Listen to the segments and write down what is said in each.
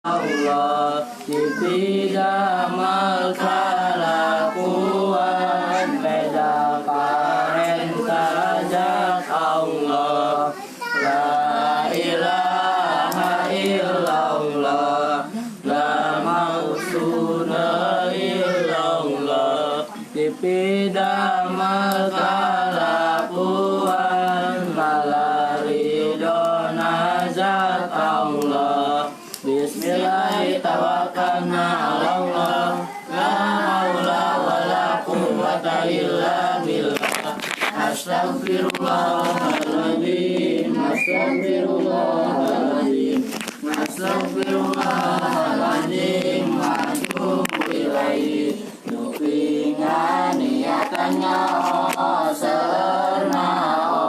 Allah tidak kalakuan beda karen sarajat Allah la ilaha illallah la mausuna illallah tidak kalakuan malaridona zat Allah. Bismillah tawakkalna ala Allah la haula wala quwwata illa billah. Astaghfirullahaladzim, astaghfirullahaladzim, astaghfirullahaladzim, wa atubu ilaihi. Nupingan niatannya serna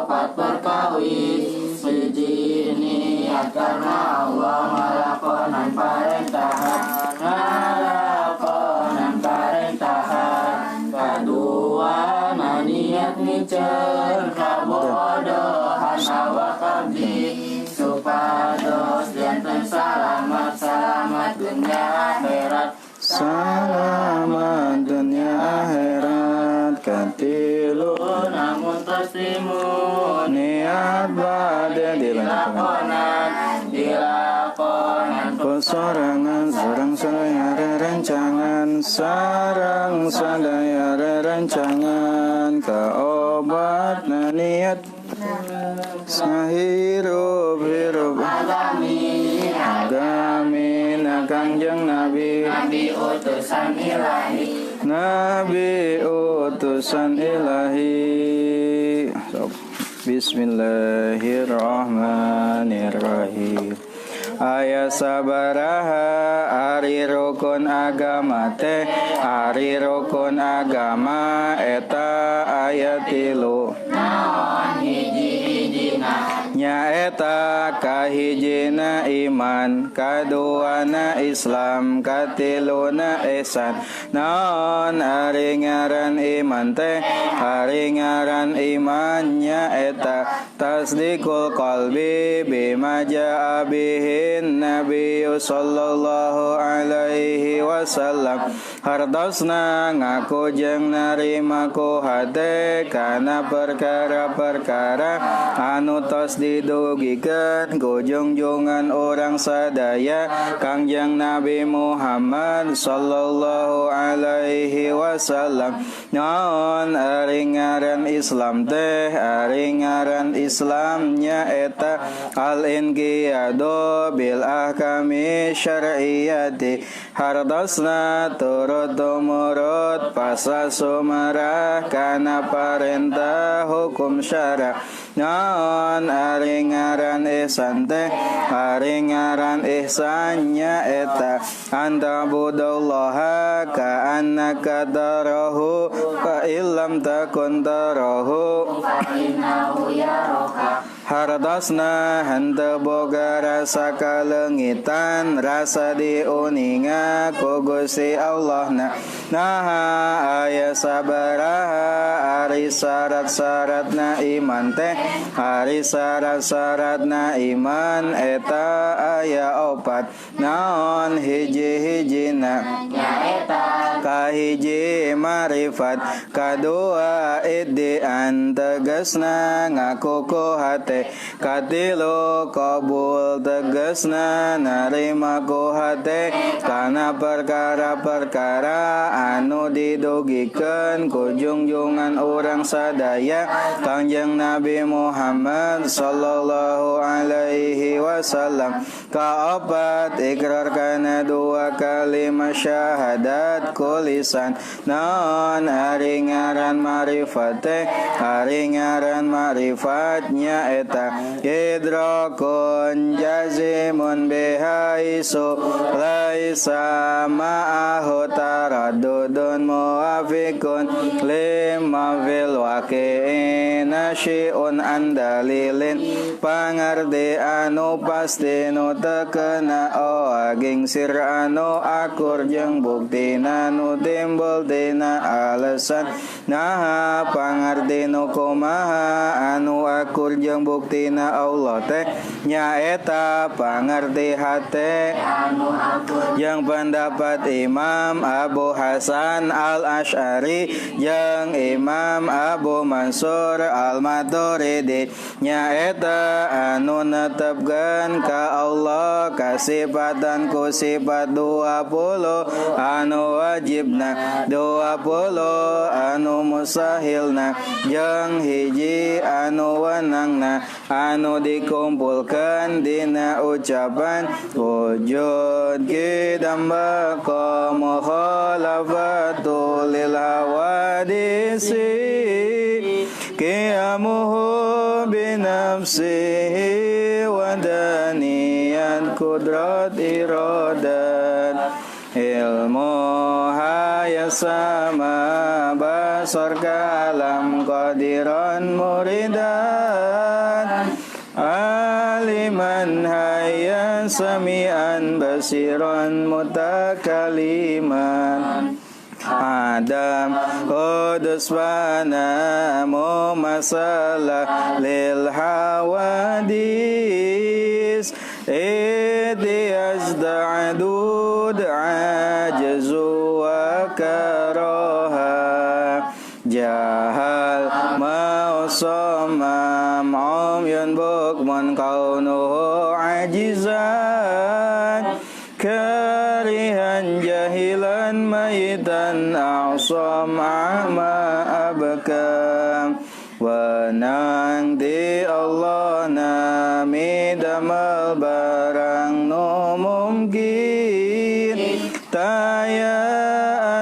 opat perkawis siji niat karena Allah ngalakonan parentahan kedua niat nicer kabodohan awak abdi supados janten selamat dunia akhirat. Selamat dunia akhirat katilu namun taslimun niat bade dilakonan sorangan sarang sadaya rencangan sarang sadaya rencangan kaobat niat sahirup hirup agami Kangjeng Nabi utusan ilahi Nabi utusan ilahi. Bismillahirrahmanirrahim. Aya sabaraha ari rukun agama teh ari rukun agama eta aya tilu naon hiji-hijina nyaeta kahijina iman kaduana Islam katiluna ihsan. Naon ari ngaran iman teh ari ngaran iman nyaeta tasdikul qalbi bima jaa bihin nabiyyu sallallahu alaihi wasallam hardosna ngaku jeung narima ku hate kana perkara-perkara anu tos didugikeun ku junjungan orang sadaya Kangjeng Nabi Muhammad sallallahu alaihi wasallam. Naon ari ngaran Islam teh ari ngaran Islam nyaeta al-inqiyadu bil ahkami syar'iyyati hardosna turut tumurut pasal sumarah kana parentah hukum syara'. Naon ari ngaran ihsan teh ari ngaran ihsan nyaeta anta budallaha ka annaka tarahu fa illam takun tarahu fa innahu yaraka hardosna henteu boga rasa kalengitan rasa diuninga ku Gusti Allahna. Naha aya sabaraha ari syarat-syaratna iman teh ari syarat-syaratna iman eta aya opat. Naon hiji-hijina nyaeta kahiji marifat kadua iddian tegasna ngaku ku hate katilu qabul tegasna narima ku hate kana perkara-perkara anu didugikeun ku junjungan urang sadaya Kangjeng Nabi Muhammad sallallahu alaihi wasallam. Kaopat ikrar kana dua kalimat syahadat kulisan. Naon ari ngaran marifat teh ari ngaran marifatnya eta idrakun jazimun bihaisu laisa ma'ahu taraddudun muafiqun lima fil waqi'ina syai'un andalilin pangarti anu pasti nu tekena aging sir anu akur jeung buktina nu timbul tina alasan naha pangarti nu kumaha anu akur jeung buktina Allah teh nyaeta pangarti hate anu akur yang pendapat Imam Abu Hasan Al-Asy'ari yang Imam Abu Mansur Al-Maturidi nyaeta anu netepkeun ka Allah kasifatan ku sifat 20 anu wajibna 20 anu mustahilna jeung hiji anu wenangna anu dikumpulkeun dina ucapan wujud kidam baqa mukhalafatu lil hawadisi qiyamuhu binafsihi wa daniyat kudrat iradat ilmu hayasama basar kalam qadiran muridan aliman hayya sami'an basiran mutakaliman Adam Qudus wana mumasalah lil hawadis Idiyasda'adud ajazu wa karaha Jahal mausamam umyun bukmun kaunuhu ajizan Karihan jahilan mayitan a'sam a'ma abkam Wenang di Allah nami damal barang no mungkin Taya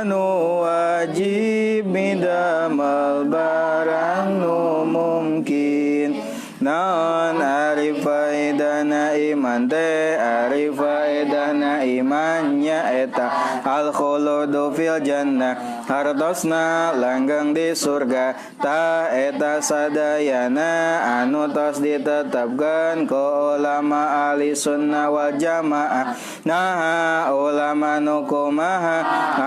anu wajib midamal barang no mungkin Non arifaidana iman te arifaidana imannya eta al-khuludu fil jannah hardosna langgeng di surga ta eta sadayana anu tos ditetapkeun ku ulama ahli sunnah wal jamaah nah ulama nu kumaha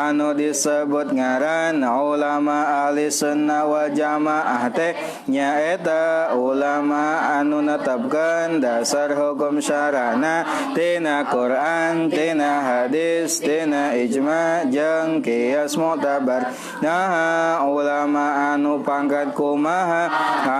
anu disebut ngaran ulama ahli sunnah wal jamaah teh nyaeta ulama anu netepkeun dasar hukum syarana tina Quran, tina hadis, tina ijma jeung qiyas mu'tabar. Nah, ulama anu pangkat kumaha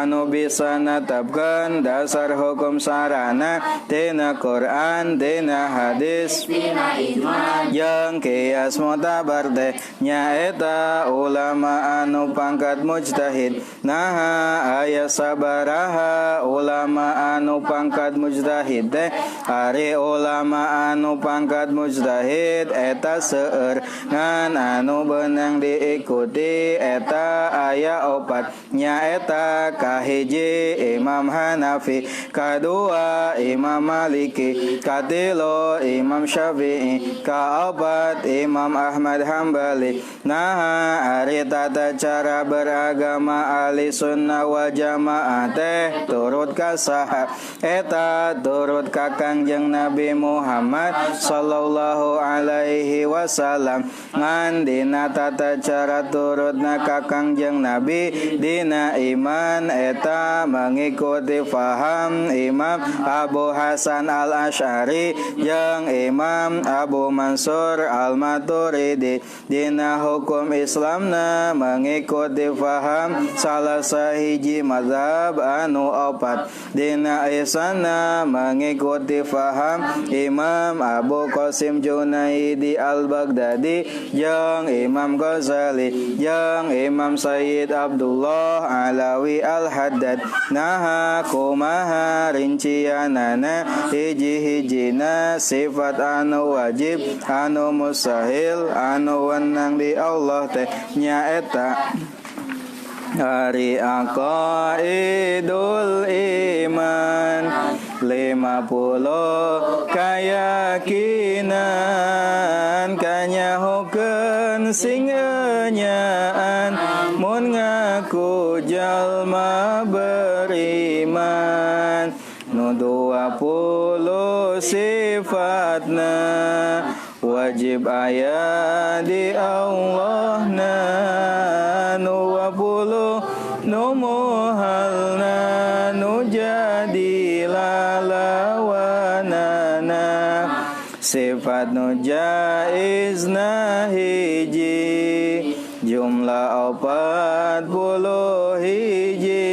anu bisa netepkeun dasar hukum syarana tina Quran, tina hadis, tina ijma jeung qiyas mu'tabar teh nyaeta ulama anu pangkat mujtahid. Nah, aya sabaraha ulama anu pangkat mujtahid teh ari ulama anu pangkat mujtahid eta seueur ngan anu beunang diikuti eta aya opat nyaeta kahiji Imam Hanafi kadua Imam Maliki katilu Imam Syafi'i kaopat Imam Ahmad Hambali nah ari tata cara beragama ahli sunnah wal jamaah teh turut ka saha eta turut ka Kangjeng Nabi Muhammad sallallahu alaihi wasallam ngan dina tata cara turutna ka Kangjeng Nabi dina iman eta mengikuti faham Imam Abu Hasan Al-Asy'ari jeung Imam Abu Mansur Al-Maturidi dina hukum Islamna mengikuti faham salah sahiji mazhab anu opat dina isana mengikuti faham Imam Abu Qasim Junaidi Al-Baghdadi jeung Imam Ghazali jeung Imam Sayyid Abdullah Alawi Al-Haddad nah kumaha rincianana hiji-hijina sifat anu wajib anu mustahil anu wenang di Allah teh nyaeta Hari aqaidul iman 50 kayakinan kanyahokeun sing enyaan mun ngaku jalma puluh sifatna wajib aya di Allahna nu 20 nu muhalna nu jadi lalawanana sifat nu jaizna hiji jumlah 40 hiji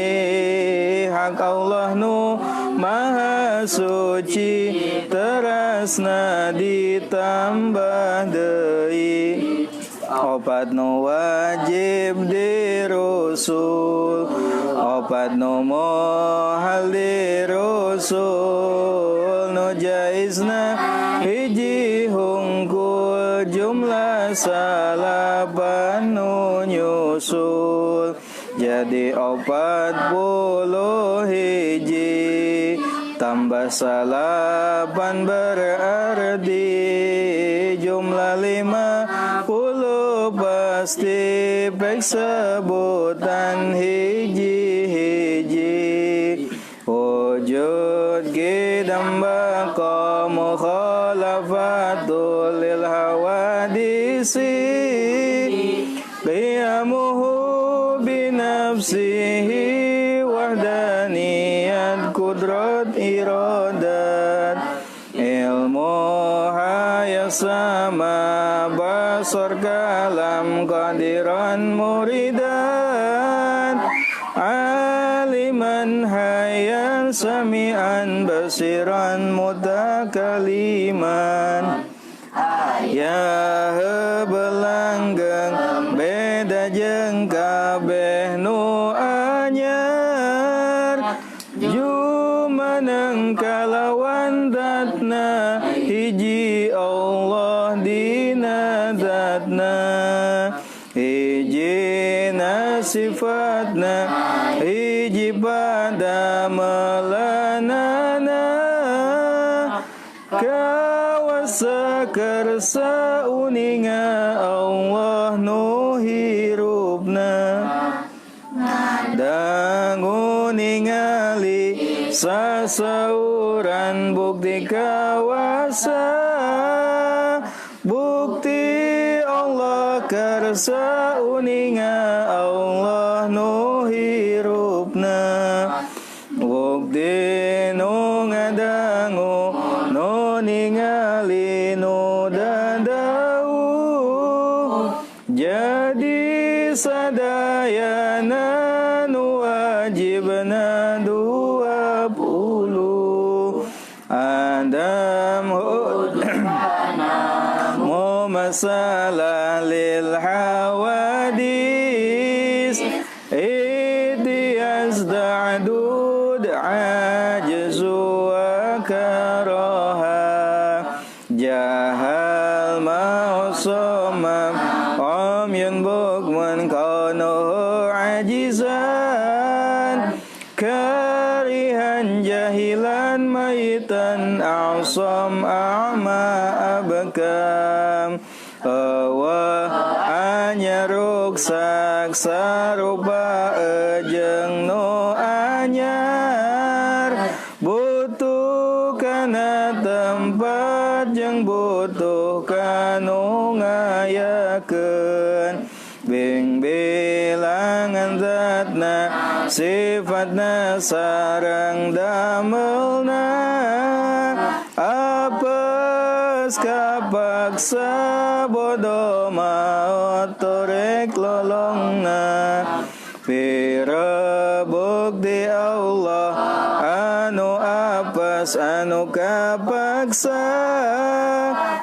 hak Allah nu maha suci terasna ditambah deui opat nu wajib di Rasul opat nu mohal di Rasul nu jaizna hiji hungkul jumlah salapan nu nyusul jadi 40 hiji tambah salapan berarti jumlah 50 pasti pek sebutan hiji-hiji wujud gidam baqa mukhalafatul lil hawadisi qiyamuhu binafsihi wahdaniyat kudrat iradat ilmu hayat sama basar kalam qadiran muridan aliman hayyan sami'an basiran mutakaliman ya belanggeng beda jeung kabeh nu anyar jumaneng kalawan datna hiji Allah dina datna hiji na sifatna hiji pada melanana kawasa kersa uninga Allah nu hirupna dangu ningali sasauran bukti kawasa bukti Allah kersa uninga Allah nu hirupna bukti nu ngadangu nu ningali nu dadau jadi sadayana nu wajibna 20 Adam masalah lil hawadis itiyas da'dud ajzu wa karaha jahal ma'usumam umyun bukmun kaunuhu ajizan karihan jahilan maitan a'sam a'ma abkam Hawa anyaruk saksa rupa ejeng no anyar butuh kana tempat jeung butuh kanu ngayakeun bing bilangan zatna sifatna sareng damelna apes kapaksa bodo maot torek lolongna pira bukti Allah anu apes anu kapaksa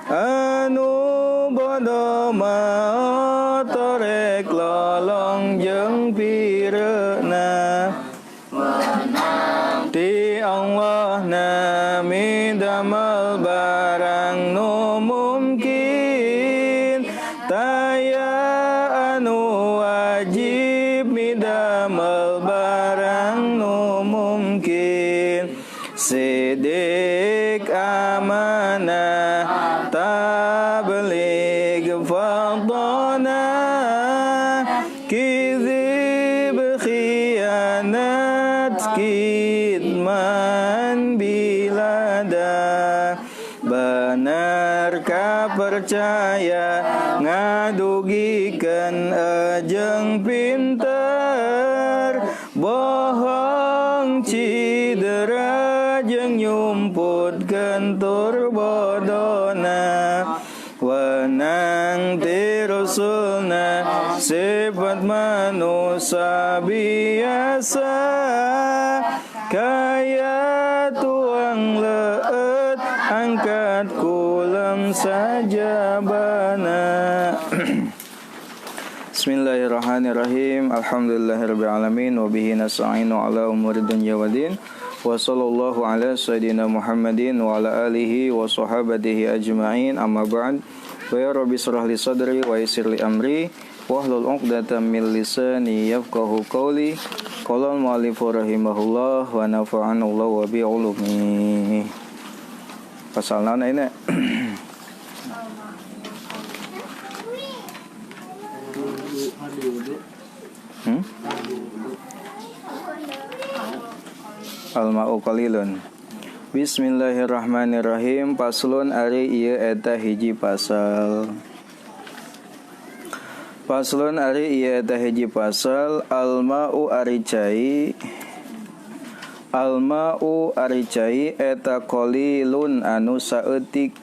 anu bodo maot torek lolong jeung pireuna ti Allah nami damel barang nu mungkin taya anu wajib midamel barang nu mungkin sidik amanah tabligh fadana kizib khianat kitman bila percaya ngadugikeun ejeng pinter bohong cidera jeung nyumputkeun tur bodona wenang ti rasulna sifat manusia biasa kaya tuang leut angkat kulam saja bana. Bismillahirrahmanirrahim. Alhamdulillahirabbil alamin wa bihi nasta'inu ala umuri dunya waddin. Wa sallallahu ala sayyidina Muhammadin wa ala alihi wa sahabatihi ajma'in. Amma ba'd. Wa ya rabbi shrah li sadri wa yassir li amri wahlul 'uqdatam min lisani yafqahu qawli. Qala al-mu'allif rahimahullah wa nafa'ana Allah wa bi 'ulumi. Pasal naon ini? Al-ma'u qalilun. Bismillahirrahmanirrahim. Paslun ari ieu eta hiji pasal. Paslun ari ieu eta hiji pasal. Al-ma'u ari cai. Al-ma'u ari cai eta qalilun anu saeutik.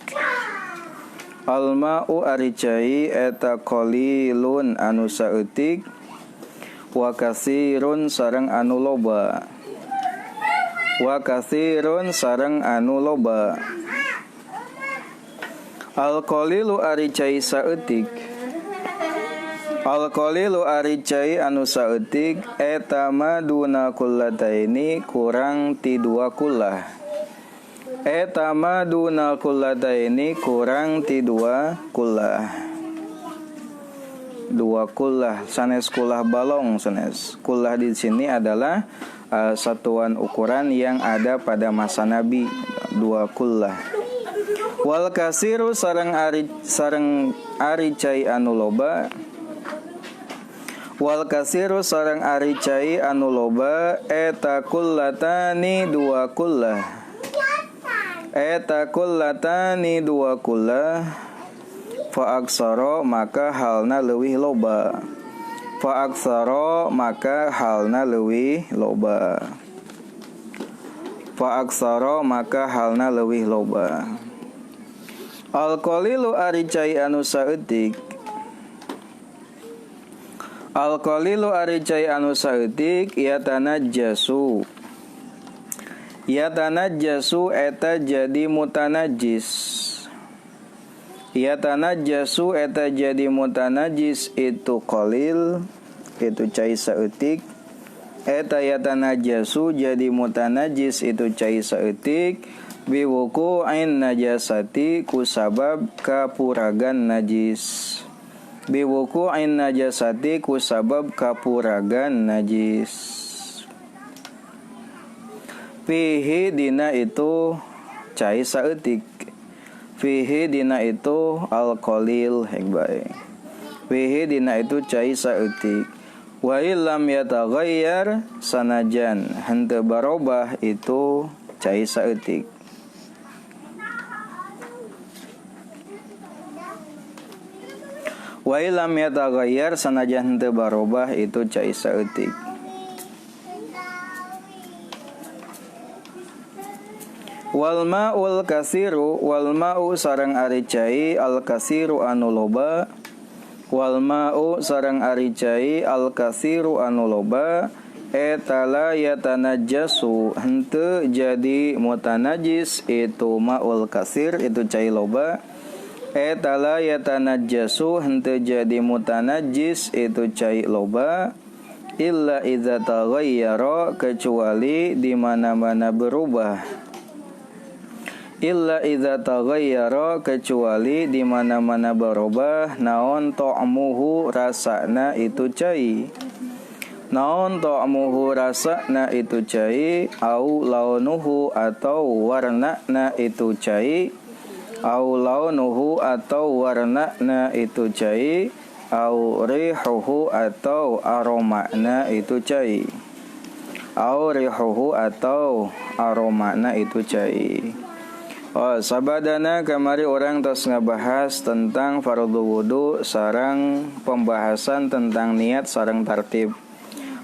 Al-ma'u ari cai eta qalilun anu saeutik. Wa katsirun sareng anu loba. Wa katsirun sareng anu loba. Al-qalilu ari cai saeutik. Al-qalilu ari cai anu saeutik eta maduna kullataini kurang ti dua kullah. Eta maduna kullataini kurang ti dua kullah. Dua kullah sanes kullah balong sanes. Kullah di sini adalah satuan ukuran yang ada pada masa Nabi, dua kullah. Wal kasiru sareng ari cai anu loba. Wal kasiru sareng ari cai anu loba eta kullatani dua kullah. Eta kullatani dua kullah. Fa aksara maka halna leuwih loba. Fa aksara maka halna leuwih loba. Fa aksara maka halna leuwih loba. Al-qalilu ari cai anu saeutik. Al-qalilu ari cai anu saeutik yatanajjasu. Yatanajjasu eta jadi mutanajjis. Yatanajjasu eta jadi mutanajjis itu qalil, itu cai saeutik. Eta yatanajjasu jadi mutanajjis itu cai saeutik biwuqu'in najasati kusabab kapuragan najis. Biwuqu'in najasati kusabab kapuragan najis. Fihi dina itu cai saeutik. Fihi dina itu al-qalil hekbae. Fihi dina itu cai saeutik. Wa illam yataghayyar sanajan henteu barobah itu cai saeutik. Wa illam yataghayyar sanajan henteu barobah itu cai saeutik. Wal ma'ul kasiru wal ma'u sareng ari cai al kasiru anu loba. Wal ma'u sareng ari cai al kasiru anu loba eta la yatanajjasu henteu jadi mutanajis itu ma'ul kasir itu cai loba. Eta la yatanajjasu henteu jadi mutanajis itu cai loba illa idza taghayyara kecuali di mana-mana berubah. Illa idza taghayyara kecuali di mana-mana berubah naon ta'muhu rasana itu cai. Naon ta'muhu rasana itu cai au launuhu atau warnana itu cai. Au launuhu atau warnana itu cai. Au rihuhu atau aromana itu cai. Au rihuhu atau aromana itu cai. Oh, sabadana kamari orang tos ngabahas tentang fardu wudu sareng pembahasan tentang niat sareng tartib.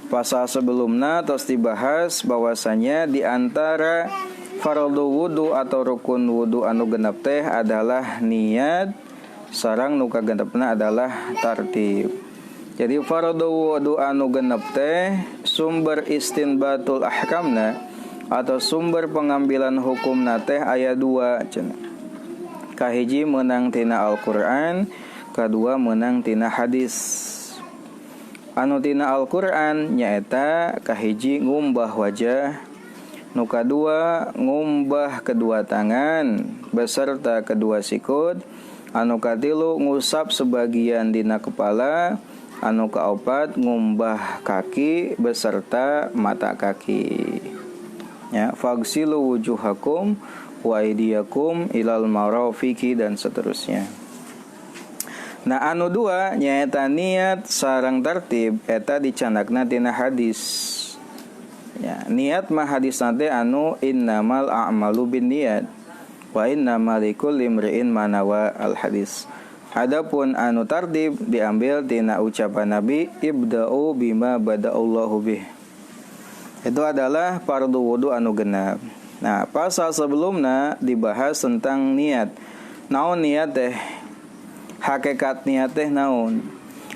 Pasal sebelumnya tos dibahas bahwasanya di antara fardu wudu atau rukun wudu anu genep teh adalah niat sareng nu kagenepna adalah tartib. Jadi fardu wudu anu genep teh sumber istinbatul ahkamna atau sumber pengambilan hukum teh aya 2 cenah. Kahiji meunang tina Al-Qur'an, kadua meunang tina hadis. Anu tina Al-Qur'an nyaeta kahiji ngumbah wajah, nu kadua ngumbah kedua tangan beserta kedua sikut, anu katilu ngusap sebagian dina kepala, anu kaopat ngumbah kaki beserta mata kaki. Ya, fagsilu wujuhakum wa aydiyakum ilal marafiqi dan seterusnya. Nah, anu 2 nyaeta niat sareng tartib eta dicanakna tina hadis. Ya, niat mah hadis teh anu innamal a'malu binniyat wa innamal likulli imri'in ma nawa al hadis. Adapun anu tartib diambil tina ucapan Nabi ibda'u bima bada'allahu bih. Itu adalah fardu wudu anu genap. Nah, pasal sebelumnya dibahas tentang niat. Naon niat teh? Hakikat niat teh naon?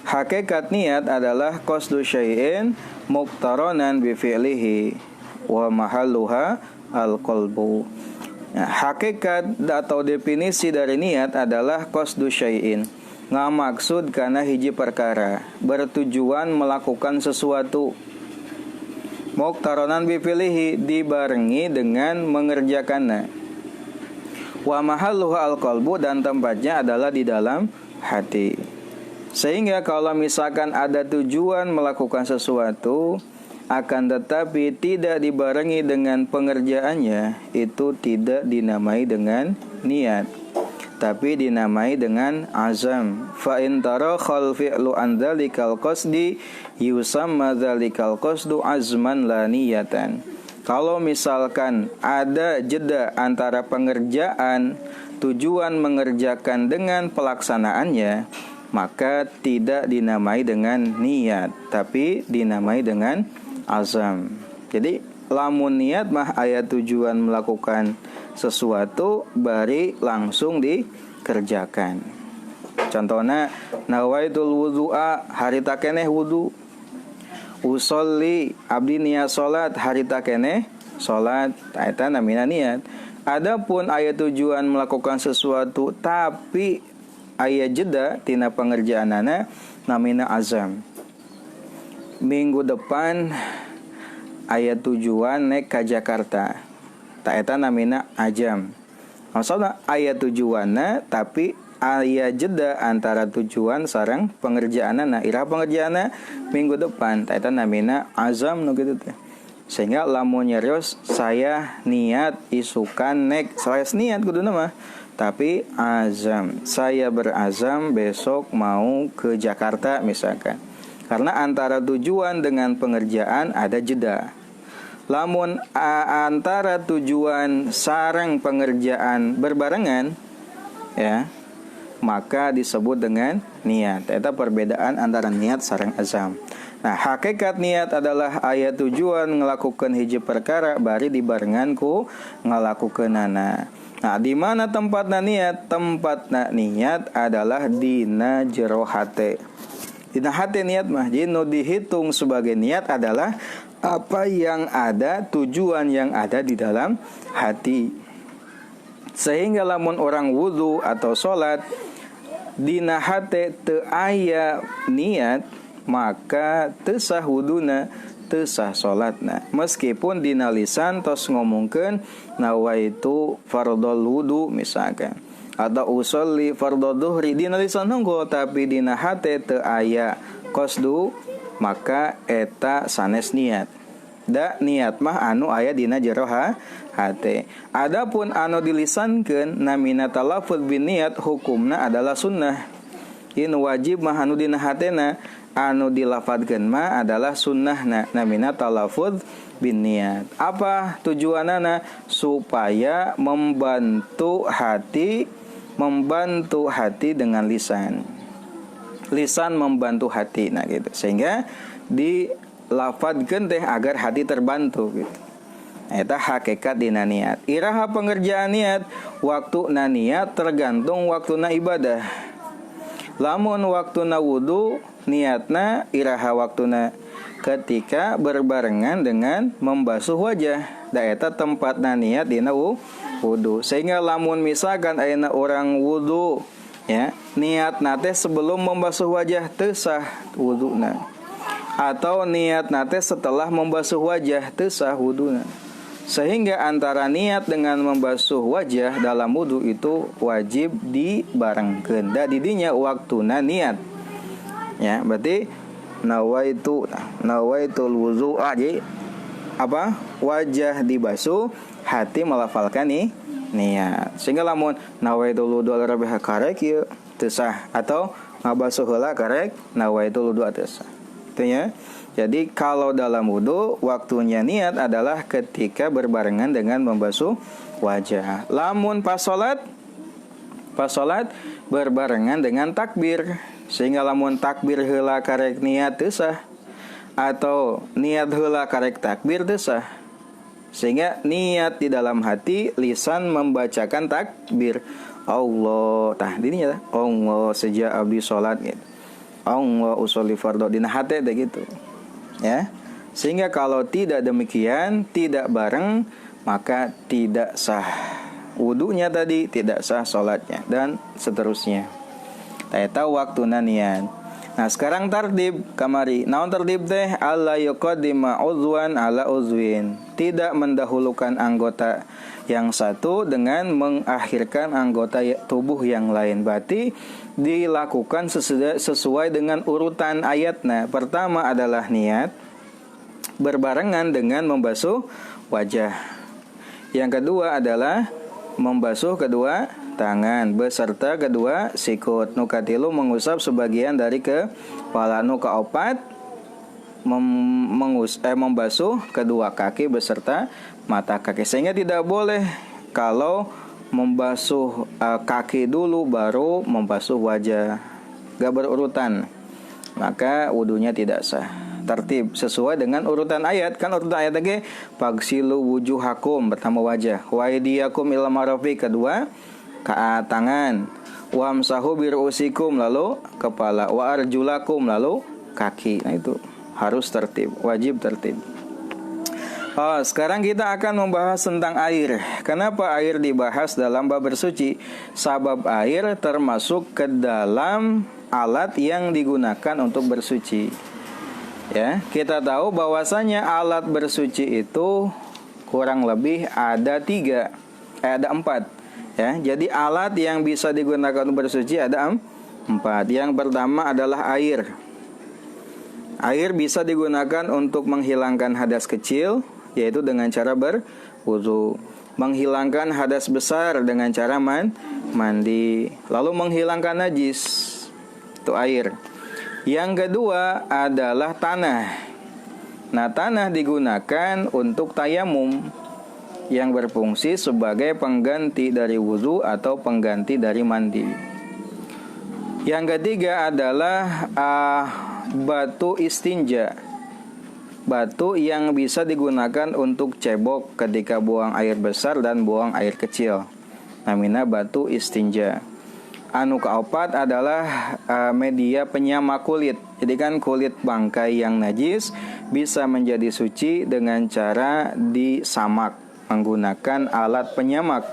Hakikat niat adalah qasdu syai'in muqtaranan bi fi'lihi wa mahalluha al-qalbu. Nah, hakikat atau definisi dari niat adalah qasdu syai'in, ngamaksud kana hiji perkara, bertujuan melakukan sesuatu. Muqtaranan bipilihi dibarengi dengan mengerjakannya. Wa mahalluhu al-qalbu dan tempatnya adalah di dalam hati. Sehingga kalau misalkan ada tujuan melakukan sesuatu akan tetapi tidak dibarengi dengan pengerjaannya, itu tidak dinamai dengan niat, tapi dinamai dengan azam. Fa in tarakhal fi'lu an dzalikal qasdi yusamma dzalikal qasdu azman la niyatan. Kalau misalkan ada jeda antara pengerjaan, tujuan mengerjakan dengan pelaksanaannya, maka tidak dinamai dengan niat, tapi dinamai dengan azam. Jadi lamun niat mah aya tujuan melakukan sesuatu bari langsung dikerjakan. Contohnya nawaitul wudu'a harita keneh wudu, usolli abdi niat salat harita keneh salat, eta namina niat. Adapun aya tujuan melakukan sesuatu tapi aya jeda tina pengerjaanana namina azam. Minggu depan aya tujuan naik ke Jakarta, tak eta namina ajam. Maksudna aya tujuanna tapi aya jeda antara tujuan sareng pengerjaanna. Iraha pengerjaanna minggu depan, tak eta namina azam nu kitu teh. Sehingga lamun nyarios saya niat isukan naik, saya niat kuduna mah, tapi azam. Saya berazam besok mau ke Jakarta misalkan. Karena antara tujuan dengan pengerjaan ada jeda. Lamun antara tujuan sareng pengerjaan berbarengan, ya, maka disebut dengan niat. Itu perbedaan antara niat sareng azam. Nah, hakikat niat adalah aya tujuan ngelakukan hiji perkara bari dibarengan ku ngalakukeunana. Nah, di mana tempatna niat? Tempatna niat adalah dina jero hate. Dina hati niat mah, jadi nu dihitung sebagai niat adalah apa yang ada, tujuan yang ada di dalam hati. Sehingga lamun orang wudu atau sholat dina hati teu aya niat, maka teu sah wuduna, teu sah sholatna. Meskipun dina lisan tos ngomongkeun nawaitu fardhol wudu misalkan, atau usolli fardhu dhuhri dina lisan hungkul tapi dina hate teu aya qasdu, maka eta sanes niat. Da niat mah anu aya dina jero hate. Adapun anu dilisankeun namina talaffuz bin niat hukumna adalah sunnah. Ieu wajib mah anu dina hatena anu dilafadkeun mah adalah sunnahna namina talafuz bin niat. Apa tujuanana? Supaya membantu hati dengan lisan. Lisan membantu hati, nah gitu. Sehingga dilafadkeun teh agar hati terbantu gitu. Eta hakikat dina niat. Iraha pengerjaan niat, waktuna niat tergantung waktuna ibadah. Lamun waktuna wudu, niatna iraha waktuna ketika berbarengan dengan membasuh wajah. Da eta tempatna niat dina wudu. Sehingga lamun misalkan ayeuna orang wudu, ya, niat nate sebelum membasuh wajah teu sah wuduna. Atau niat nate setelah membasuh wajah teu sah wuduna. Sehingga antara niat dengan membasuh wajah dalam wudu itu wajib dibarengkeun. Da didinya waktuna niat. Ya, berarti nawaitul wudu'a, jadi apa? Wajah dibasuh, hati melafalkan niat. Sehingga lamun nawaitul wudu'a rabbih karek ieu teu sah, atau ngabasuh heula karek nawaitul wudu'a teu sah. Itu ya. Jadi kalau dalam wudu waktunya niat adalah ketika berbarengan dengan membasuh wajah. Lamun pas salat berbarengan dengan takbir. Sehingga lamun takbir heula karek niat teu sah, atau niat heula karek takbir teu sah. Sehingga niat di dalam hati, lisan membacakan takbir. Allah, tah dininya tah. Allah sejak abdi salat gitu. Allah usolli fardhu dina hate teh gitu. Ya. Sehingga kalau tidak demikian, tidak bareng, maka tidak sah wudunya tadi, tidak sah salatnya, dan seterusnya. Eta waktuna niat. Nah, sekarang tartib kamari. Naon tartib teh? Alla yuqaddima uzwan ala uzwin. Tidak mendahulukan anggota yang satu dengan mengakhirkan anggota tubuh yang lain. Berarti dilakukan sesuai dengan urutan ayatnya. Pertama adalah niat berbarengan dengan membasuh wajah. Yang kedua adalah membasuh kedua tangan beserta kedua sikut. Nu katilu mengusap sebagian dari kepala. Nu kaopat membasuh kedua kaki beserta mata kaki. Sehingga tidak boleh kalau membasuh kaki dulu baru membasuh wajah, gak berurutan, maka wudunya tidak sah. Tertib sesuai dengan urutan ayat. Kan urutan ayat lagi fagsilu wujuhakum pertama wajah, wa aydiyakum ila marafiq kedua ke tangan, wamsahu birusikum lalu kepala, wa arjulakum lalu kaki. Nah itu harus tertib, wajib tertib. Sekarang kita akan membahas tentang air. Kenapa air dibahas dalam bab bersuci? Sabab air termasuk ke dalam alat yang digunakan untuk bersuci. Ya, kita tahu bahwasanya alat bersuci itu kurang lebih ada 4. Ya, jadi alat yang bisa digunakan untuk bersuci ada 4. Yang pertama adalah air. Air bisa digunakan untuk menghilangkan hadas kecil, yaitu dengan cara berwudu. Menghilangkan hadas besar dengan cara mandi. Lalu menghilangkan najis, itu air. Yang kedua adalah tanah. Nah, tanah digunakan untuk tayamum, yang berfungsi sebagai pengganti dari wudu atau pengganti dari mandi. Yang ketiga adalah batu istinja. Batu yang bisa digunakan untuk cebok ketika buang air besar dan buang air kecil. Namanya batu istinja. Anu kaopat adalah media penyamak kulit. Jadi kan kulit bangkai yang najis bisa menjadi suci dengan cara disamak menggunakan alat penyamak.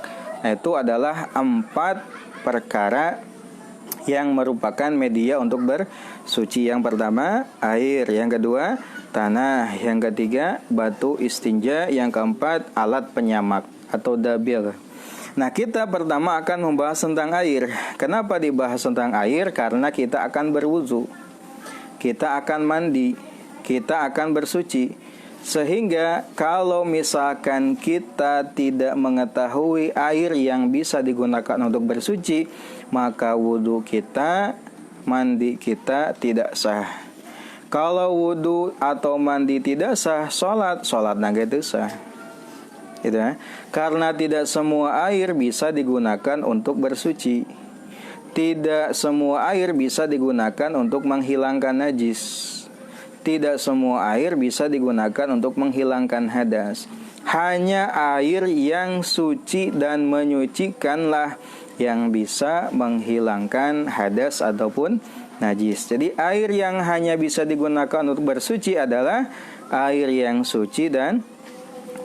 Nah, itu adalah 4 perkara yang merupakan media untuk bersuci. Yang pertama air, yang kedua tanah, yang ketiga batu istinja, yang keempat alat penyamak atau dabil. Nah, kita pertama akan membahas tentang air. Kenapa dibahas tentang air? Karena kita akan berwudu, kita akan mandi, kita akan bersuci. Sehingga kalau misalkan kita tidak mengetahui air yang bisa digunakan untuk bersuci, maka wudu kita, mandi kita tidak sah. Kalau wudu atau mandi tidak sah, sholat nage teu sah. Gitu ya. Karena tidak semua air bisa digunakan untuk bersuci. Tidak semua air bisa digunakan untuk menghilangkan najis. Tidak semua air bisa digunakan untuk menghilangkan hadas. Hanya air yang suci dan menyucikanlah yang bisa menghilangkan hadas ataupun najis. Jadi air yang hanya bisa digunakan untuk bersuci adalah air yang suci dan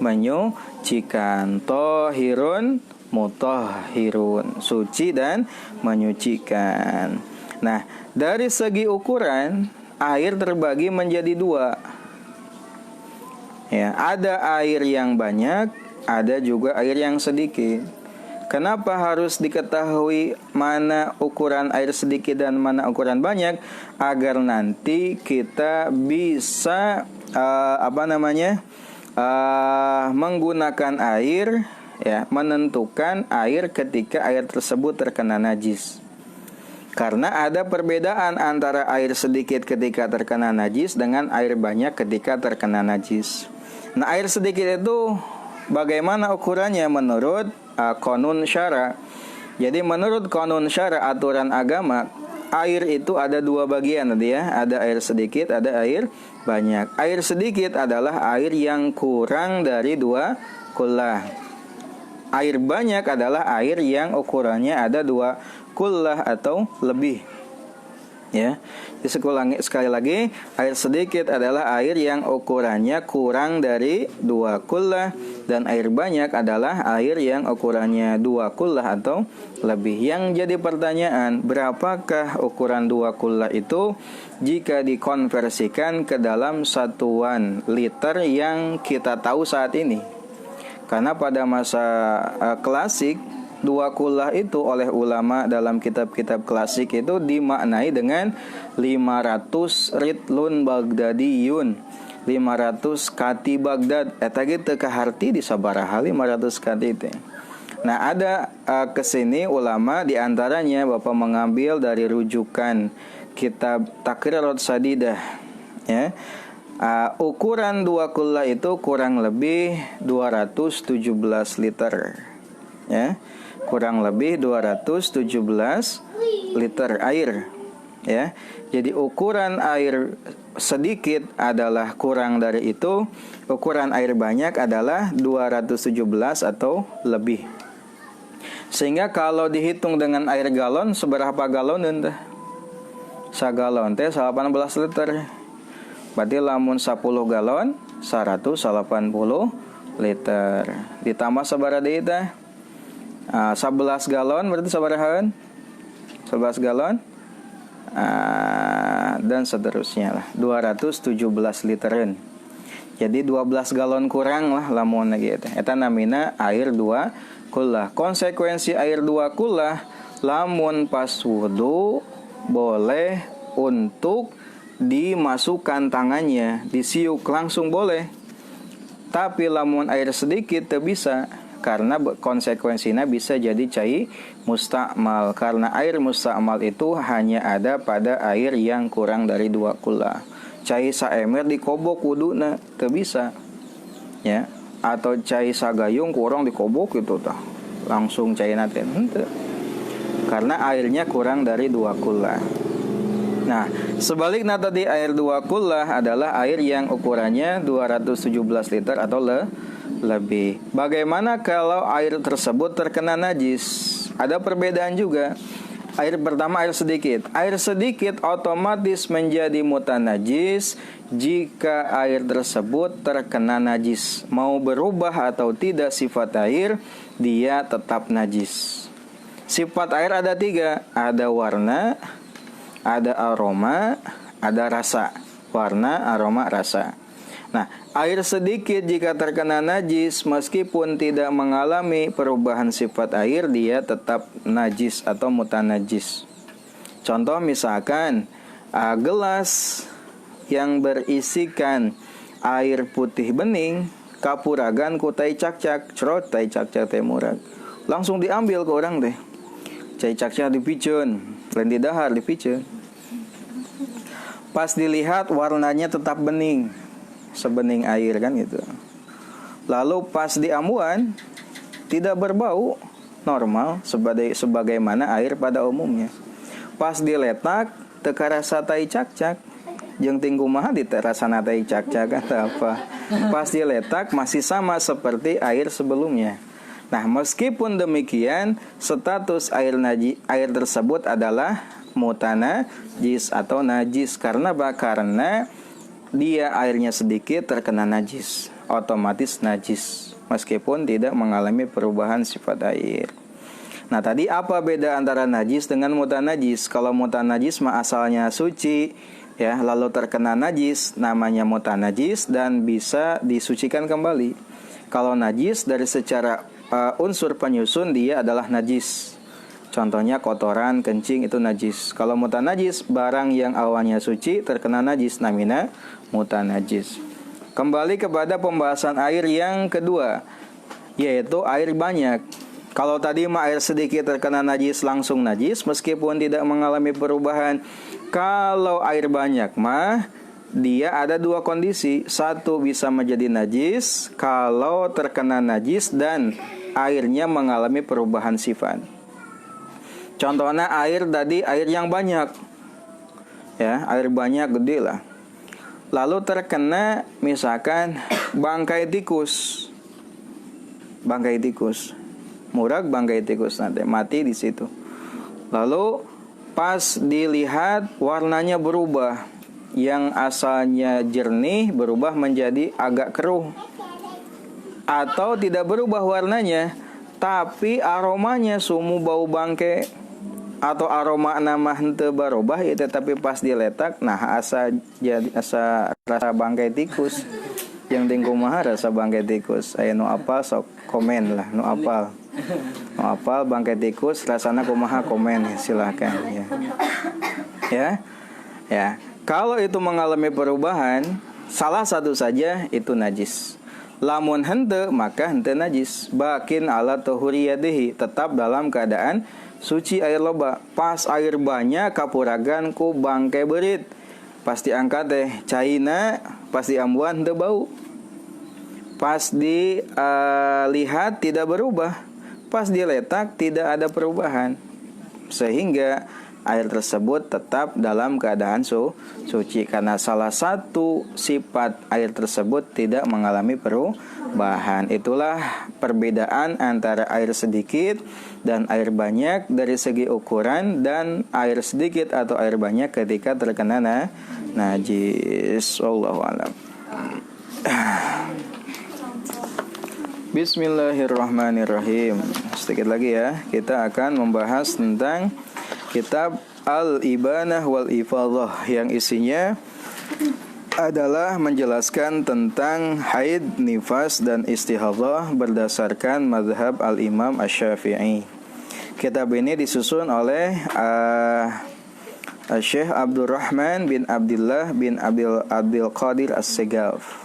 menyucikan. Tohirun mutahhirun, suci dan menyucikan. Nah, dari segi ukuran air terbagi menjadi dua. Ya, ada air yang banyak, ada juga air yang sedikit. Kenapa harus diketahui mana ukuran air sedikit dan mana ukuran banyak? Agar nanti kita bisa menggunakan air, ya, menentukan air ketika air tersebut terkena najis. Karena ada perbedaan antara air sedikit ketika terkena najis dengan air banyak ketika terkena najis. Nah, air sedikit itu bagaimana ukurannya menurut konun syara? Jadi menurut konun syara, aturan agama, air itu ada dua bagian tadi ya. Ada air sedikit, ada air banyak. Air sedikit adalah air yang kurang dari 2 kullah. Air banyak adalah air yang ukurannya ada 2 kullah atau lebih. Ya. Sekali lagi, air sedikit adalah air yang ukurannya kurang dari 2 kullah, dan air banyak adalah air yang ukurannya 2 kullah atau lebih. Yang jadi pertanyaan, berapakah ukuran 2 kullah itu jika dikonversikan ke dalam satuan liter yang kita tahu saat ini? Karena pada masa klasik, 2 kullah itu oleh ulama dalam kitab-kitab klasik itu dimaknai dengan 500 ritlun Baghdadiyun, 500 kati Baghdad. Eta gitu kaharti di sabaraha 500 kati itu. Nah, ada kesini ulama diantaranya Bapak mengambil dari rujukan kitab Taqrirat Sadidah, ya. Ukuran 2 kullah itu kurang lebih 217 liter, ya. Kurang lebih 217 liter air, ya. Jadi ukuran air sedikit adalah kurang dari itu, ukuran air banyak adalah 217 atau lebih. Sehingga kalau dihitung dengan air galon, seberapa galon entah? Sagalon teh 18 liter. Berarti lamun 10 galon 180 liter. Ditambah sabaraha deui teh? 11 galon berarti sabarahaan? 11 galon dan seterusnya lah, 217 literan. Jadi 12 galon kurang lah lamun gitu. Eta namina air 2 kullah. Konsekuensi air 2 kullah, lamun pas wudu boleh untuk dimasukkan tangannya, disiuk langsung boleh. Tapi lamun air sedikit teu bisa, karena konsekuensinya bisa jadi cai mustakmal. Karena air mustakmal itu hanya ada pada air yang kurang dari 2 kullah. Cai saemer dikobok wuduna teu bisa, ya. Atau cai sagayung kurang dikobok gitu tah, langsung cai teh henteu. Karena airnya kurang dari 2 kullah. Nah, sebaliknya tadi air 2 kullah adalah air yang ukurannya 217 liter atau lebih. Bagaimana kalau air tersebut terkena najis? Ada perbedaan juga. Air pertama, air sedikit. Air sedikit otomatis menjadi mutanajis jika air tersebut terkena najis. Mau berubah atau tidak sifat air, dia tetap najis. Sifat air ada 3. Ada warna, ada aroma, ada rasa. Warna, aroma, rasa. Nah, air sedikit jika terkena najis, meskipun tidak mengalami perubahan sifat air, dia tetap najis atau mutanajis. Contoh misalkan gelas yang berisikan air putih bening, kapuragan ku tai cak-cak, cerot tai cak-cak teh murag. Langsung diambil ke orang teh. Cai cak-cak dipiceun, lain di dahar dipiceun. Pas dilihat warnanya tetap bening, sebening air kan gitu. Lalu pas diambuan tidak berbau, normal sebagaimana air pada umumnya. Pas diletak teu karasa tai cak-cak, jeung ting kumaha diterasana tai cak-cak atau apa. Pas diletak masih sama seperti air sebelumnya. Nah, meskipun demikian, status air tersebut adalah mutanajis atau najis. Karena dia airnya sedikit terkena najis, otomatis najis meskipun tidak mengalami perubahan sifat air. Nah, tadi apa beda antara najis dengan mutanajis? Kalau mutanajis mah asalnya suci, ya, lalu terkena najis, namanya mutanajis dan bisa disucikan kembali. Kalau najis dari secara unsur penyusun dia adalah najis. Contohnya kotoran, kencing itu najis. Kalau mutanajis, barang yang awalnya suci terkena najis, namanya mutanajis. Kembali kepada pembahasan air yang kedua, yaitu air banyak. Kalau tadi mah air sedikit terkena najis langsung najis meskipun tidak mengalami perubahan. Kalau air banyak mah dia ada dua kondisi. Satu, bisa menjadi najis kalau terkena najis dan airnya mengalami perubahan sifat. Contohnya air tadi, air yang banyak, ya, air banyak gede lah. Lalu terkena misalkan bangkai tikus, murag bangkai tikus nanti mati di situ. Lalu pas dilihat warnanya berubah, yang asalnya jernih berubah menjadi agak keruh, atau tidak berubah warnanya tapi aromanya sumu bau bangkai, atau aroma nama henteu barobah ya, tetapi pas diletak nah asa rasa bangkai tikus. Yang tinggu maha rasa bangkai tikus. Aya nu apal sok komen lah, nu apal bangkai tikus rasana kumaha komen ya, silahkan ya. Kalau itu mengalami perubahan, salah satu saja itu najis. Lamun henteu maka henteu najis. Bakin ala tuhuriyadihi, tetap dalam keadaan suci air loba. Pas air banyak kapuragan ku bangkai berit, pas diangkat teh caina, pas diambuan henteu bau. Pas dilihat tidak berubah, pas diletak tidak ada perubahan, sehingga air tersebut tetap dalam keadaan suci karena salah satu sifat air tersebut tidak mengalami perubahan. Itulah perbedaan antara air sedikit dan air banyak dari segi ukuran, dan air sedikit atau air banyak ketika terkena najis. Wallahu a'lam. Bismillahirrahmanirrahim. Sedikit lagi ya, kita akan membahas tentang kitab Al-Ibanah wal Ifadah yang isinya adalah menjelaskan tentang haid, nifas, dan istihadah berdasarkan mazhab Al-Imam Asy-Syafi'i. Kitab ini disusun oleh Syekh Abdurrahman bin Abdullah bin Abdul Qadir As-Segaf.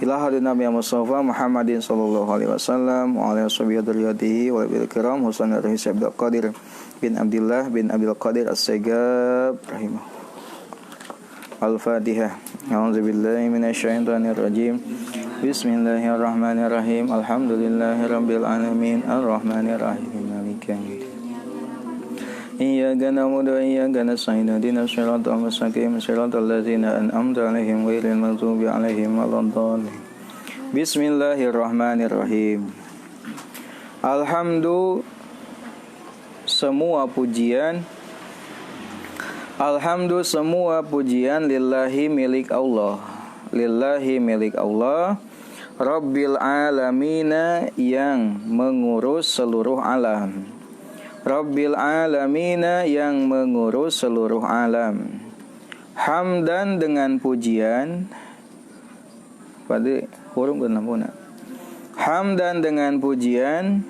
Ila hadin Nabi Mustafa Muhammadin sallallahu alaihi wasallam wa ala sahbihi wa bil kiram Husain Rahis Abdul Qadir bin Abdullah bin Abdul Qadir As-Segaf rahimah. Al-Fatihah. A'udzubillahi minasyaitonir rajim. Bismillahirrahmanirrahim. Alhamdulillahirabbil alamin arrahmanir rahim maliki yaumiddin. Iyyaka na'budu wa iyyaka nasta'in ihdinas siratal mustaqim siratal ladzina an'amta 'alaihim ghairil maghdubi 'alaihim waladdallin. Bismillahirrahmanirrahim. Semua pujian lillahi milik Allah. Lillahi milik Allah, Rabbil alamina, yang mengurus seluruh alam. Rabbil alamina, yang mengurus seluruh alam. Hamdan, dengan pujian. Pada huruf ke-6. Hamdan, dengan pujian.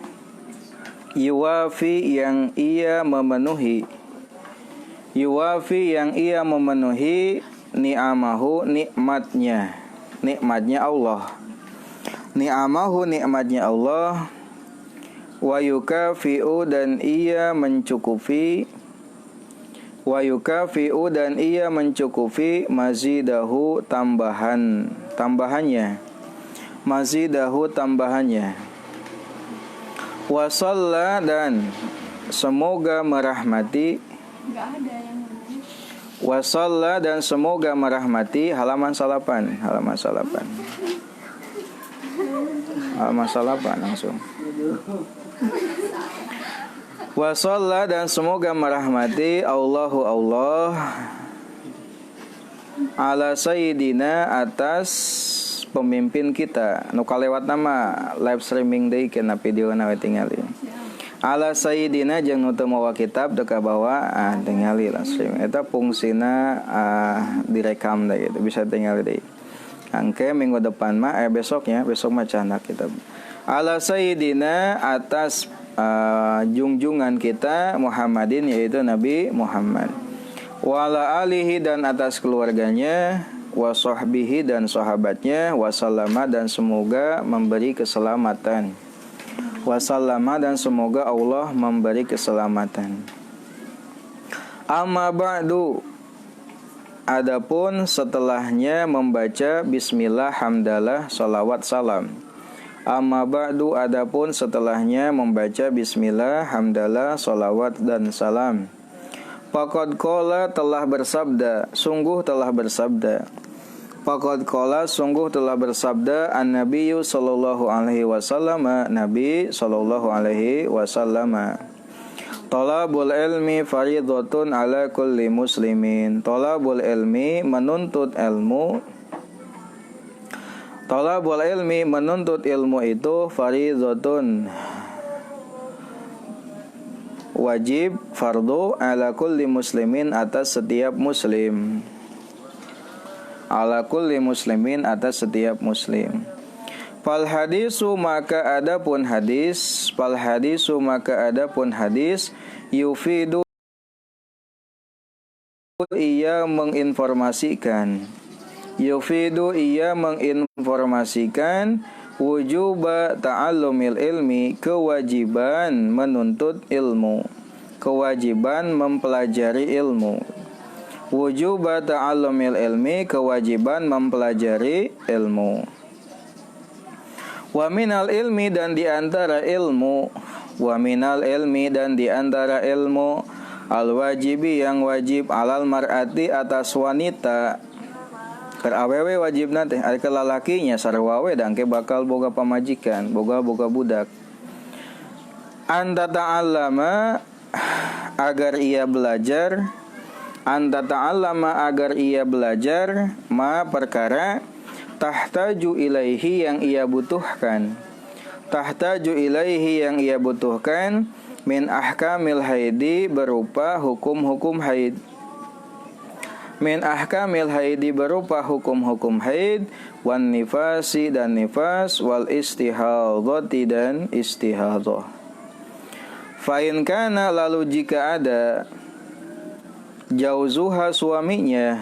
Yuwafi, yang ia memenuhi. Yuwafi, yang ia memenuhi. Ni'amahu, nikmatnya. Nikmatnya Allah. Ni'amahu, nikmatnya Allah. Wa yukafi'u, dan ia mencukupi. Wa yukafi'u dan ia mencukupi mazidahu tambahannya. Mazidahu tambahannya. Wa shalla dan semoga merahmati. Enggak ada yang namanya. Wa shalla dan semoga merahmati halaman salapan langsung. Wa shalla dan semoga merahmati Allahu Allah ala sayyidina atas pemimpin kita. Nu kalewat nama live streaming deui kana video na we tingali. Ala sayyidina jeung nu teu mawa kitab teu kabawa tingali live streaming. Eta fungsina direkam da gitu bisa tingali deui. Angke minggu depan mah besok mah cana kitab. Ala sayyidina atas junjungan kita Muhammadin yaitu Nabi Muhammad. Wa ala alihi dan atas keluarganya, wa sahbihi dan sahabatnya, wa sallama dan semoga memberi keselamatan. Wa sallama dan semoga Allah memberi keselamatan. Amma ba'du, adapun setelahnya membaca bismillah hamdalah salawat salam. Amma ba'du adapun setelahnya membaca bismillah, hamdalah, salawat dan salam. Faqad qala telah bersabda, sungguh telah bersabda. Faqad qala sungguh telah bersabda an-nabiyyu sallallahu alaihi wasallam, Nabi sallallahu alaihi wasallam. Talabul ilmi fardhatun ala kulli muslimin. Talabul ilmi menuntut ilmu. Talabul ilmi menuntut ilmu itu fardhatun wajib fardu ala kulli muslimin atas setiap muslim. Ala kulli muslimin atas setiap muslim. Fal hadisu maka adapun hadis, fal hadisu maka adapun hadis yufidu ia menginformasikan. Yufidu ia menginformasikan wujuba ta'allumil ilmi, kewajiban menuntut ilmu, kewajiban mempelajari ilmu. Wujuba ta'allumil ilmi, kewajiban mempelajari ilmu. Wa minal ilmi dan diantara ilmu, wa minal ilmi dan diantara ilmu al wajibi yang wajib alal mar'ati atas wanita. Keur awewe wajibna teh ari keur lalakinya sarua we dangke bakal boga pamajikan, boga budak. Anta ta'allama agar ia belajar, anta ta'allama agar ia belajar ma perkara tahtaju ilaihi yang ia butuhkan. Tahtaju ilaihi yang ia butuhkan min ahkamil haidi berupa hukum-hukum haid. Min ahkamil haidi berupa hukum-hukum haid, wan nifasi dan nifas, wal istihadhati dan istihadhah. Fa in kana lalu jika ada jauzuha suaminya,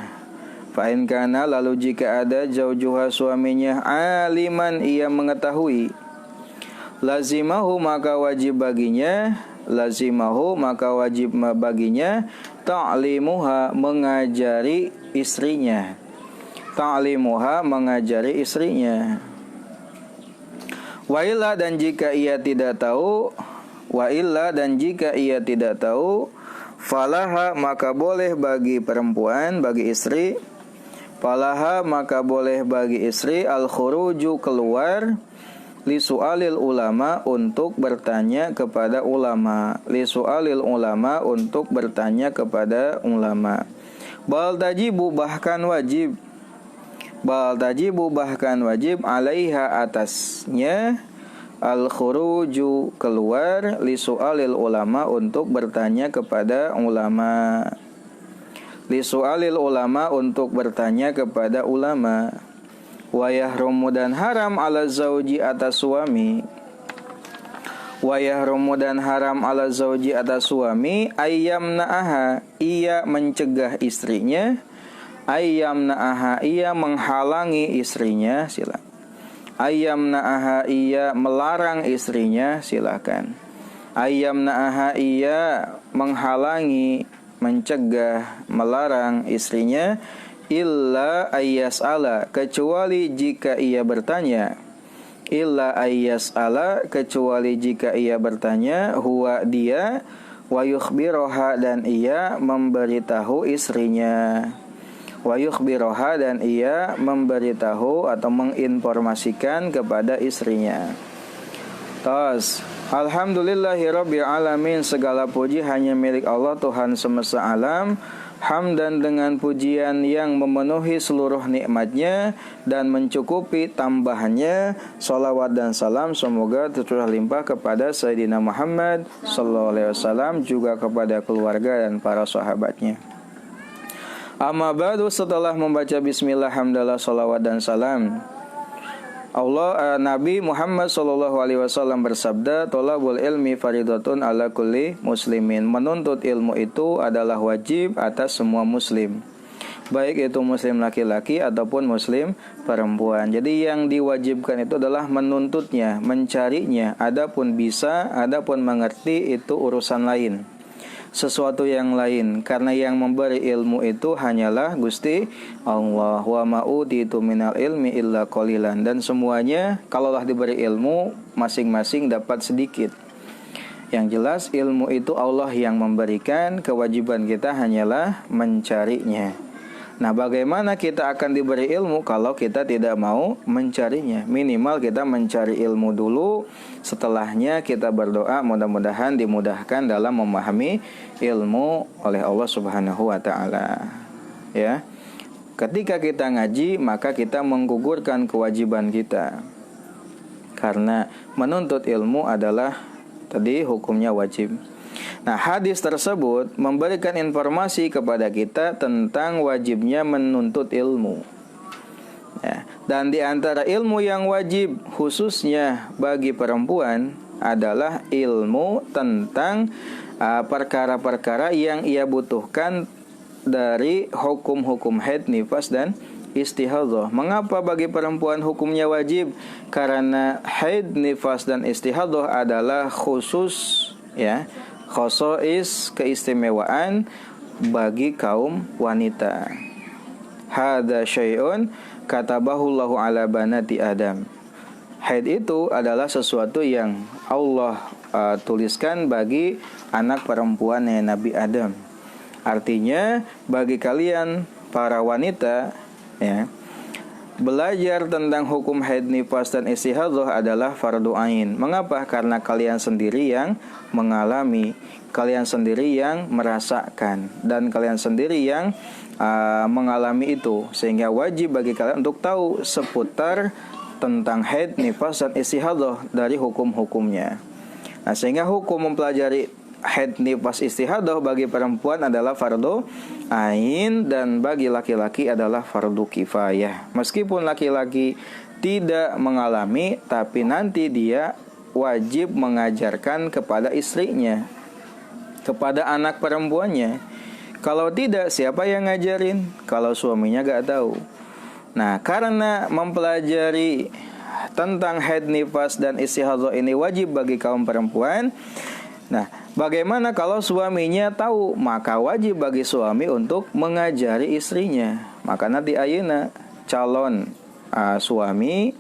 fa in kana lalu jika ada jauzuha suaminya aliman ia mengetahui, lazimahu maka wajib baginya, lazimahu maka wajib baginya ta'limuha mengajari istrinya. Ta'limuha mengajari istrinya. Wa illa dan jika ia tidak tahu, wa illa dan jika ia tidak tahu, falaha maka boleh bagi perempuan, bagi istri, falaha maka boleh bagi istri al-khuruju keluar lisu'alil ulama untuk bertanya kepada ulama. Lisu'alil ulama untuk bertanya kepada ulama. Bal tajibu bahkan wajib. Bal tajibu bahkan wajib alaiha atasnya al-khuruju keluar lisu'alil ulama untuk bertanya kepada ulama. Lisu'alil ulama untuk bertanya kepada ulama. Wa yahrumu dan haram ala zauji atas suami. Wa yahrumu dan haram ala zauji atas suami ayyamna'aha ia mencegah istrinya, ayyamna'aha ia menghalangi istrinya, sila. Ayyamna'aha ia melarang istrinya, silakan. Ayyamna'aha ia menghalangi mencegah, melarang istrinya illa ayyas'ala, kecuali jika ia bertanya. Illa ayyas'ala, kecuali jika ia bertanya, huwa dia, wa yukhbiroha, dan ia memberitahu istrinya. Wa yukhbiroha, dan ia memberitahu atau menginformasikan kepada istrinya. Tos, alhamdulillahirabbil alamin, segala puji hanya milik Allah Tuhan semesta alam. Hamdan, dengan pujian yang memenuhi seluruh nikmatnya dan mencukupi tambahannya. Salawat dan salam semoga tercurah limpah kepada Sayyidina Muhammad sallallahu alaihi wasallam, juga kepada keluarga dan para sahabatnya. Amma ba'du, setelah membaca bismillah, hamdalah, salawat dan salam, Nabi Muhammad sallallahu alaihi wasallam bersabda, "Thalabul ilmi faridatun ala kulli muslimin." Menuntut ilmu itu adalah wajib atas semua muslim, baik itu muslim laki-laki ataupun muslim perempuan. Jadi yang diwajibkan itu adalah menuntutnya, mencarinya. Adapun bisa, adapun mengerti itu urusan lain, sesuatu yang lain, karena yang memberi ilmu itu hanyalah Gusti Allah. Wa ma'utitu minal ilmi illa qalilan, dan semuanya kalaulah diberi ilmu masing-masing dapat sedikit. Yang jelas ilmu itu Allah yang memberikan, kewajiban kita hanyalah mencarinya. Nah, bagaimana kita akan diberi ilmu kalau kita tidak mau mencarinya? Minimal kita mencari ilmu dulu, setelahnya kita berdoa mudah-mudahan dimudahkan dalam memahami ilmu oleh Allah Subhanahu wa taala. Ya. Ketika kita ngaji, maka kita menggugurkan kewajiban kita. Karena menuntut ilmu adalah tadi hukumnya wajib. Nah, hadis tersebut memberikan informasi kepada kita tentang wajibnya menuntut ilmu. Ya, dan di antara ilmu yang wajib khususnya bagi perempuan adalah ilmu tentang perkara-perkara yang ia butuhkan dari hukum-hukum haid, nifas, dan istihadhah. Mengapa bagi perempuan hukumnya wajib? Karena haid, nifas, dan istihadhah adalah khusus, ya, khosois, keistimewaan bagi kaum wanita. Hadza syai'un katabahullahu ala banati Adam. Haid itu adalah sesuatu yang Allah tuliskan bagi anak perempuannya Nabi Adam. Artinya bagi kalian para wanita, ya, belajar tentang hukum haid, nifas, dan istihadhah adalah fardu ain. Mengapa? Karena kalian sendiri yang mengalami, kalian sendiri yang merasakan, dan kalian sendiri yang mengalami itu, sehingga wajib bagi kalian untuk tahu seputar tentang haid, nifas, dan istihadhah dari hukum-hukumnya. Nah, sehingga hukum mempelajari haid, nifas, istihadhah bagi perempuan adalah fardu ain, dan bagi laki-laki adalah fardu kifayah. Meskipun laki-laki tidak mengalami, tapi nanti dia wajib mengajarkan kepada istrinya, kepada anak perempuannya. Kalau tidak, siapa yang ngajarin? Kalau suaminya gak tahu. Nah, karena mempelajari tentang haid, nifas, dan istihadhah ini wajib bagi kaum perempuan. Nah, bagaimana kalau suaminya tahu? Maka wajib bagi suami untuk mengajari istrinya. Maka nanti ayeuna calon suami,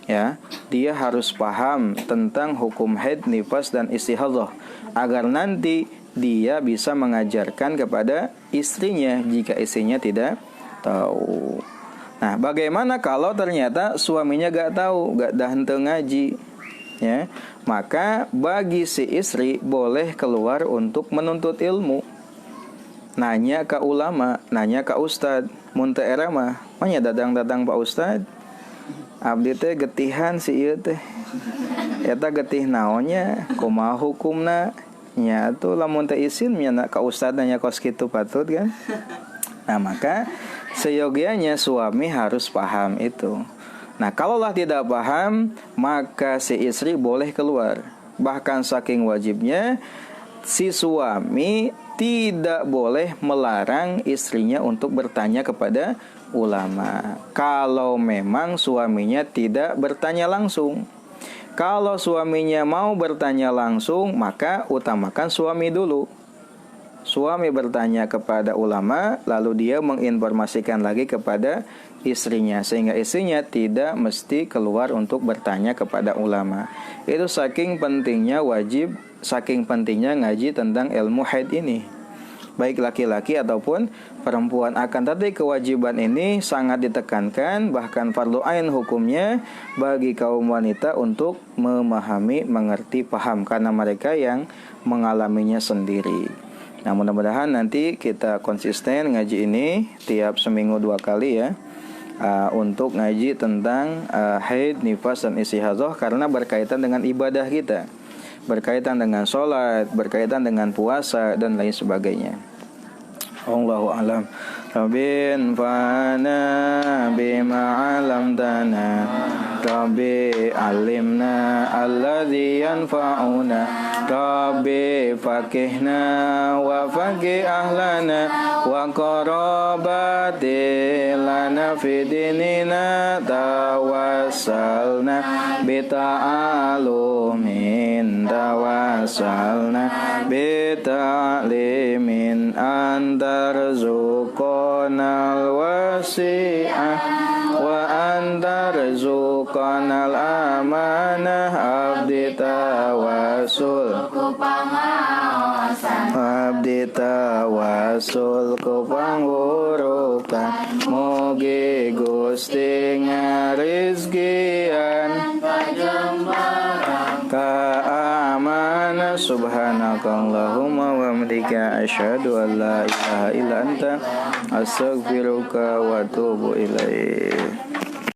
ya, dia harus paham tentang hukum haid, nifas, dan istihadhah agar nanti dia bisa mengajarkan kepada istrinya jika istrinya tidak tahu. Nah, bagaimana kalau ternyata suaminya gak tahu, gak dah henteu ngaji, ya? Maka bagi si istri boleh keluar untuk menuntut ilmu. Nanya ke ulama, nanya ke ustad. Mun teu era mah, nya datang-datang Pak Ustad. Abdi teh getihan si ieu teh. Eta getih naonnya? Kumaha hukumna? Nya atuh lamun teu izin nya ka ustad nanya kos kitu patut kan. Nah, maka seyogianya suami harus paham itu. Nah, kalaulah tidak paham, maka si istri boleh keluar. Bahkan saking wajibnya, si suami tidak boleh melarang istrinya untuk bertanya kepada ulama. Kalau memang suaminya tidak bertanya langsung. Kalau suaminya mau bertanya langsung, maka utamakan suami dulu. suami bertanya kepada ulama, lalu dia menginformasikan lagi kepada istrinya, sehingga istrinya tidak mesti keluar untuk bertanya kepada ulama. Itu saking pentingnya ngaji tentang ilmu haid ini, baik laki-laki ataupun perempuan. Akan tetapi kewajiban ini sangat ditekankan, bahkan fardu ain hukumnya bagi kaum wanita untuk memahami, mengerti, paham, karena mereka yang mengalaminya sendiri. Nah, mudah-mudahan nanti kita konsisten ngaji ini tiap seminggu 2 kali ya, untuk ngaji tentang haid, nifas, dan istihadah, karena berkaitan dengan ibadah kita, berkaitan dengan sholat, berkaitan dengan puasa, dan lain sebagainya. Allahu a'lam. Rabbin fa'ana bima 'allamtana, Rabbi alimna alladhi yanfa'una, Rabbi faqihna wa faqih ahlana, wa qarabati lana fi dinina, tawassalna bita'alumin, tawassalna bita'limin, antarzuqanal wasi'ah wa antarzuqanal amanah, abdi tawasul ku pangurukan, mugi Gusti ngarizkian keamanan. Subhanakallahumma wa bihamdika asyhadu an la ilaha illa anta astaghfiruka wa atubu ilaik.